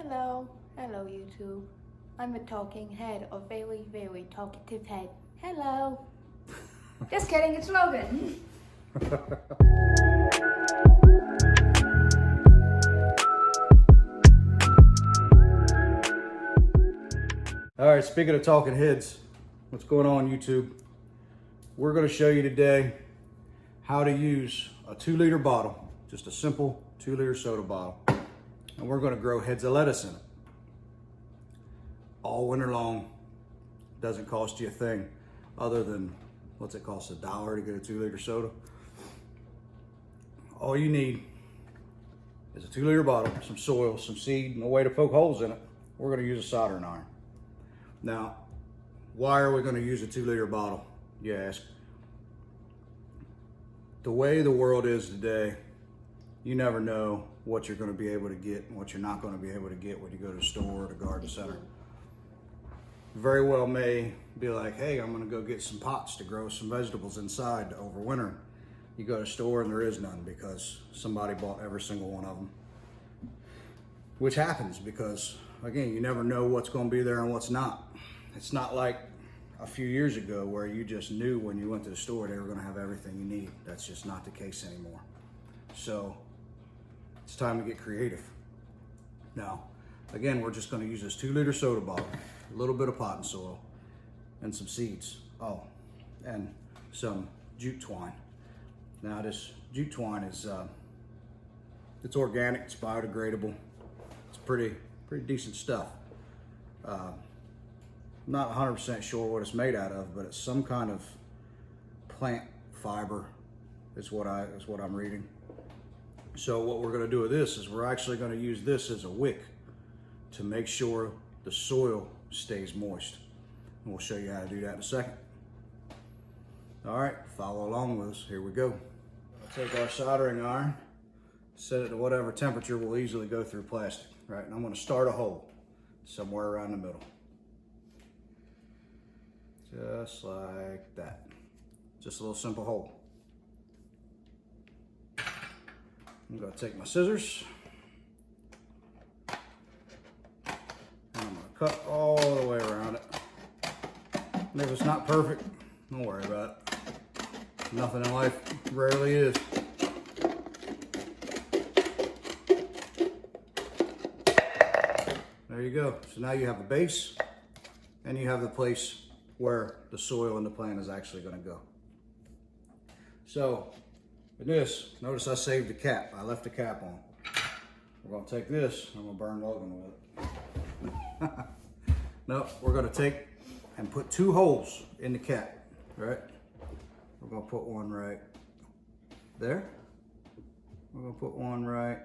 Hello, hello YouTube. I'm a talking head, a very, very talkative head. Hello. Just kidding, it's Logan. All right, speaking of talking heads, what's going on YouTube? We're going to show you today how to use a 2-liter bottle, just a simple 2-liter soda bottle, and we're going to grow heads of lettuce in it. All winter long, doesn't cost you a thing other than, what's it cost, $1 to get a 2-liter soda? All you need is a 2-liter bottle, some soil, some seed, and a way to poke holes in it. We're going to use a soldering iron. Now, why are we going to use a 2-liter bottle, you ask? The way the world is today, you never know what you're going to be able to get and what you're not going to be able to get when you go to the store or the garden center. Very well may be like, hey, I'm going to go get some pots to grow some vegetables inside over winter. You go to the store and there is none because somebody bought every single one of them. Which happens because, again, you never know what's going to be there and what's not. It's not like a few years ago where you just knew when you went to the store they were going to have everything you need. That's just not the case anymore. So it's time to get creative. Now, again, we're just going to use this 2-liter soda bottle, a little bit of potting soil, and some seeds. Oh, and some jute twine. Now, this jute twine is it's organic, it's biodegradable, it's pretty decent stuff. Not 100% sure what it's made out of, but it's some kind of plant fiber is what I'm reading. So what we're going to do with this is we're actually going to use this as a wick to make sure the soil stays moist. And we'll show you how to do that in a second. All right, follow along with us. Here we go. I'll take our soldering iron, set it to whatever temperature will easily go through plastic, right? And I'm going to start a hole somewhere around the middle. Just like that. Just a little simple hole. I'm going to take my scissors and I'm going to cut all the way around it. And if it's not perfect, don't worry about it. Nothing in life rarely is. There you go. So now you have a base and you have the place where the soil in the plant is actually going to go. So with this, notice I saved the cap. I left the cap on. We're going to take this, I'm going to burn Logan with it. No, we're going to take and put 2 holes in the cap, right? We're going to put one right there. We're going to put one right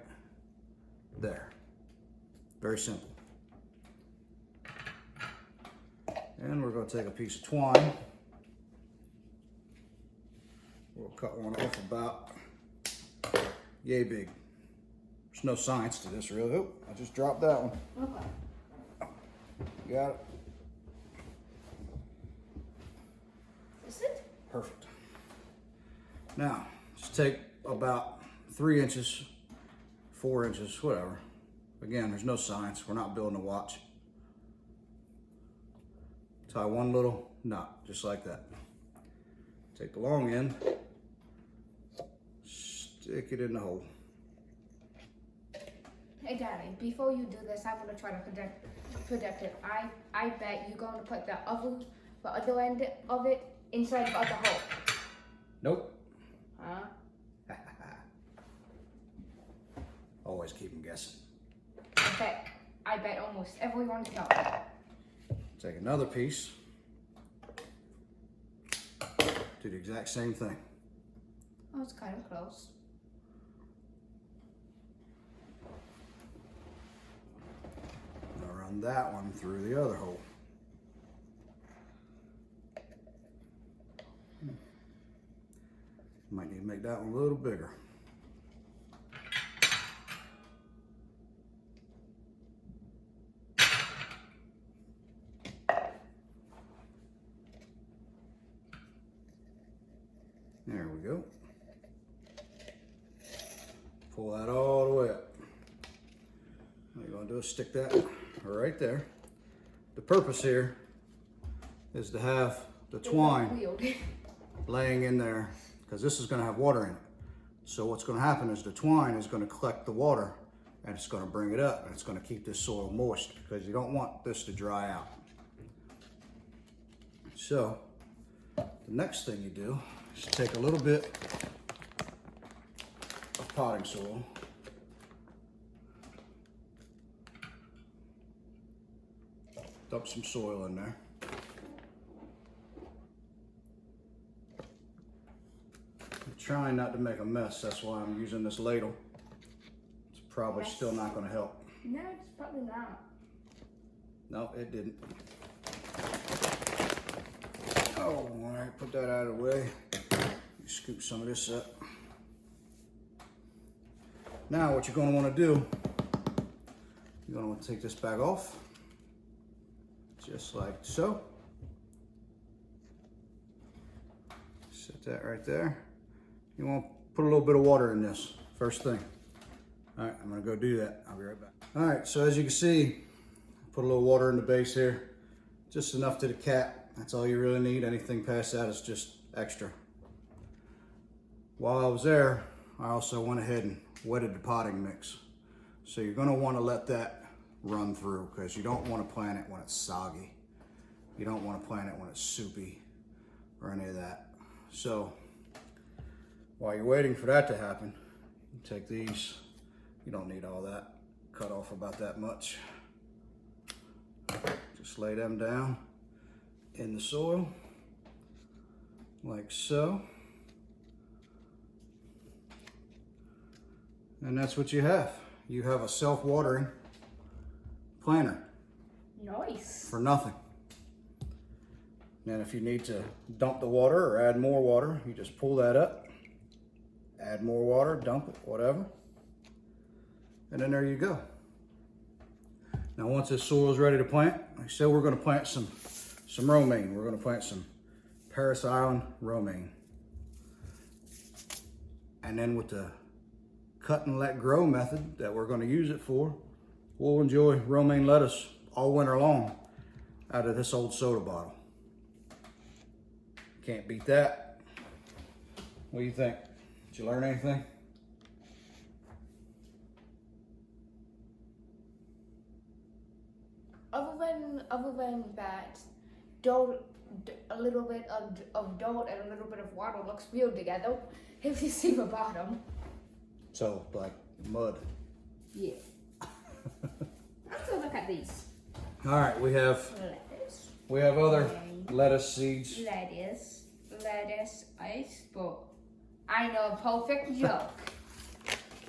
there. Very simple. And we're going to take a piece of twine. We'll cut one off about yay big. There's no science to this really. Oh, I just dropped that one. Okay. Got it? Is it? Perfect. Now, just take about 3 inches, 4 inches, whatever. Again, there's no science. We're not building a watch. Tie one little knot, just like that. Take the long end, stick it in the hole. Hey Daddy, before you do this, I want to try to predict it. I bet you're going to put the other end of it inside the other hole. Nope. Huh? Always keep them guessing. I bet almost everyone's knows. Take another piece, do the exact same thing. Oh, it's kind of close. Now run that one through the other hole. Might need to make that one a little bigger. There we go. Pull that all the way up. What you're gonna do is stick that right there. The purpose here is to have the twine laying in there, because this is going to have water in it. So what's going to happen is the twine is going to collect the water and it's going to bring it up, and it's going to keep this soil moist, because you don't want this to dry out. So the next thing you do is take a little bit of potting soil, dump some soil in there. I'm trying not to make a mess, that's why I'm using this ladle. It's probably still not going to help. No, it's probably not. No, it didn't. Oh, all right, put that out of the way. Scoop some of this up. Now what you're going to want to do, you're going to want to take this bag off, just like so. Set that right there. You want to put a little bit of water in this, first thing. All right, I'm going to go do that. I'll be right back. All right, so as you can see, put a little water in the base here, just enough to the cap. That's all you really need. Anything past that is just extra. While I was there, I also went ahead and wetted the potting mix. So you're gonna wanna let that run through, because you don't wanna plant it when it's soggy. You don't wanna plant it when it's soupy or any of that. So while you're waiting for that to happen, you take these, you don't need all that, cut off about that much. Just lay them down in the soil, like so. And that's what you have. You have a self-watering planter. Nice. For nothing. And if you need to dump the water or add more water, you just pull that up, add more water, dump it, whatever. And then there you go. Now once this soil is ready to plant, like I said, we're gonna plant some romaine. We're gonna plant some Parris Island romaine. And then with the cut and let grow method that we're gonna use it for, we'll enjoy romaine lettuce all winter long out of this old soda bottle. Can't beat that. What do you think? Did you learn anything? Other than that, dirt, a little bit of dirt and a little bit of water looks weird together. If you see the bottom. So, like mud. Yeah. So look at these. All right, we have other lettuce seeds. Lettuce, iceberg. I know a perfect joke.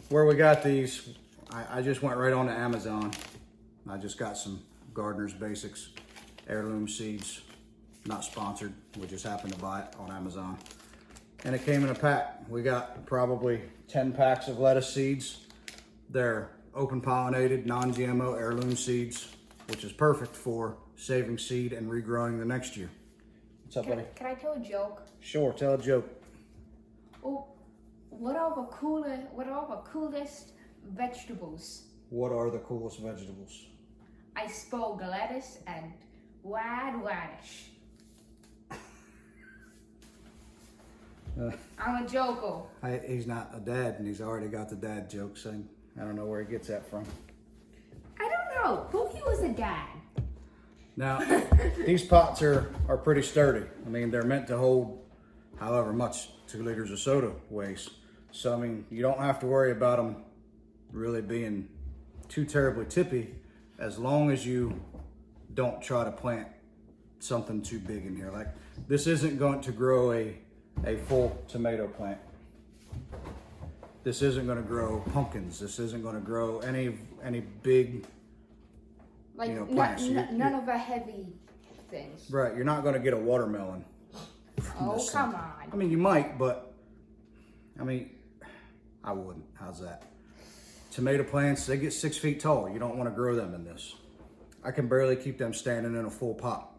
Where we got these, I just went right on to Amazon. I just got some Gardener's Basics heirloom seeds. Not sponsored, we just happened to buy it on Amazon. And it came in a pack. We got probably 10 packs of lettuce seeds. They're open pollinated, non-GMO heirloom seeds, which is perfect for saving seed and regrowing the next year. What's up, buddy? Can I tell a joke? Sure, tell a joke. Oh, what are the coolest vegetables? What are the coolest vegetables? Iceberg lettuce and wild radish. I'm a joker. He's not a dad, and he's already got the dad jokes, and I don't know where he gets that from. I don't know. Pookie was a dad. Now, these pots are pretty sturdy. I mean, they're meant to hold however much 2 liters of soda weighs. So, I mean, you don't have to worry about them really being too terribly tippy, as long as you don't try to plant something too big in here. Like, this isn't going to grow a full tomato plant. This isn't going to grow pumpkins. This isn't going to grow any big, like, plants. None of the heavy things. Right, you're not going to get a watermelon. Oh, come on. I mean, you might, but I mean, I wouldn't. How's that? Tomato plants, they get 6 feet tall. You don't want to grow them in this. I can barely keep them standing in a full pot.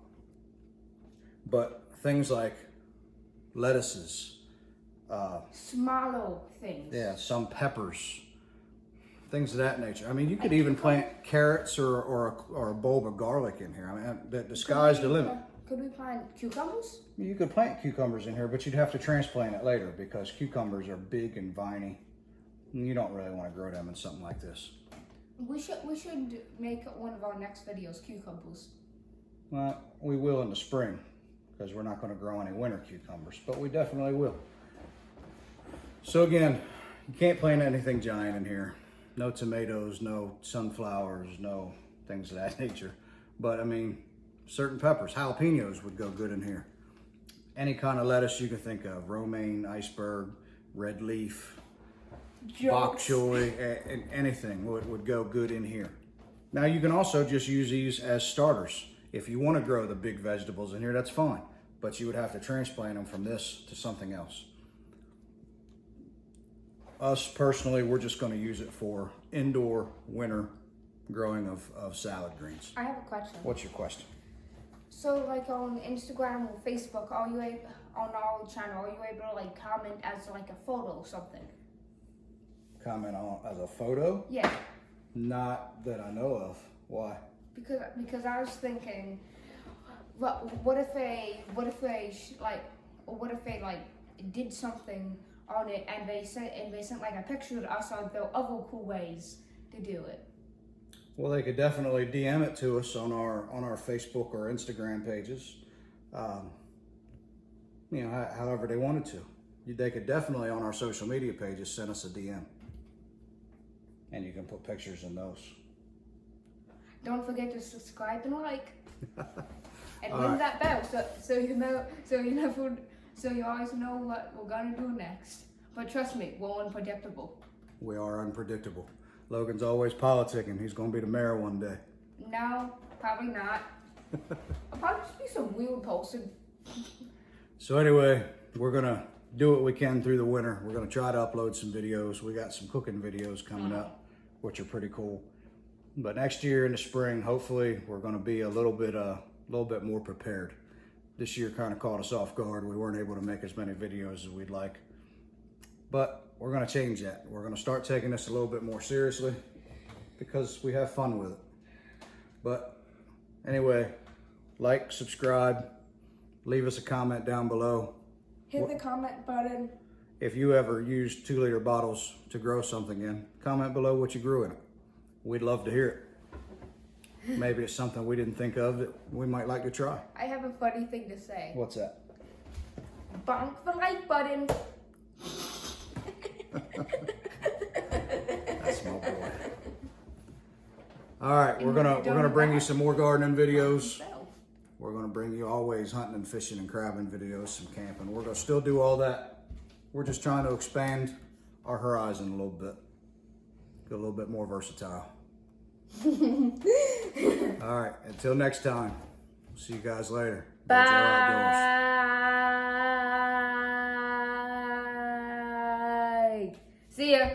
But things like lettuces, Smaller things. yeah, some peppers, things of that nature. I mean, you could even plant carrots or a bulb of garlic in here. I mean, the sky's the limit. Could we plant cucumbers? You could plant cucumbers in here, but you'd have to transplant it later because cucumbers are big and viney. And you don't really want to grow them in something like this. We should make one of our next videos cucumbers. Well, we will in the spring because we're not going to grow any winter cucumbers, but we definitely will. So again, you can't plant anything giant in here. No tomatoes, no sunflowers, no things of that nature. But I mean, certain peppers, jalapenos would go good in here. Any kind of lettuce you can think of, romaine, iceberg, red leaf, bok choy, and anything would go good in here. Now you can also just use these as starters. If you want to grow the big vegetables in here, that's fine. But you would have to transplant them from this to something else. Us personally, we're just going to use it for indoor winter growing of salad greens. I have a question. What's your question? So like on Instagram or Facebook, are you able, on our channel, are you able to like comment as like a photo or something? Comment on as a photo? Yeah. Not that I know of. Why? Because I was thinking, what if they did something on it and they sent like a picture of us on the other cool ways to do it. Well, they could definitely DM it to us on our Facebook or Instagram pages. You know, however they wanted to. They could definitely on our social media pages send us a DM, and you can put pictures in those. Don't forget to subscribe and like, and All ring right. that bell so you always know what we're gonna do next. But trust me, we're unpredictable. We are unpredictable. Logan's always politicking. He's going to be the mayor one day. No, probably not. I'll probably just be some weird person. So anyway, we're going to do what we can through the winter. We're going to try to upload some videos. We got some cooking videos coming up, which are pretty cool. But next year in the spring, hopefully, we're going to be a little bit more prepared. This year kind of caught us off guard. We weren't able to make as many videos as we'd like. But we're going to change that. We're going to start taking this a little bit more seriously because we have fun with it. But anyway, like, subscribe, leave us a comment down below. Hit the comment button. If you ever used 2-liter bottles to grow something in, comment below what you grew in it. We'd love to hear it. Maybe it's something we didn't think of that we might like to try. I have a funny thing to say. What's that? Bonk the like button. That's my boy. All right, we're gonna bring you some more gardening videos. We're gonna bring you always hunting and fishing and crabbing videos, some camping. We're gonna still do all that. We're just trying to expand our horizon a little bit, get a little bit more versatile. All right, until next time. See you guys later. Bye. See ya.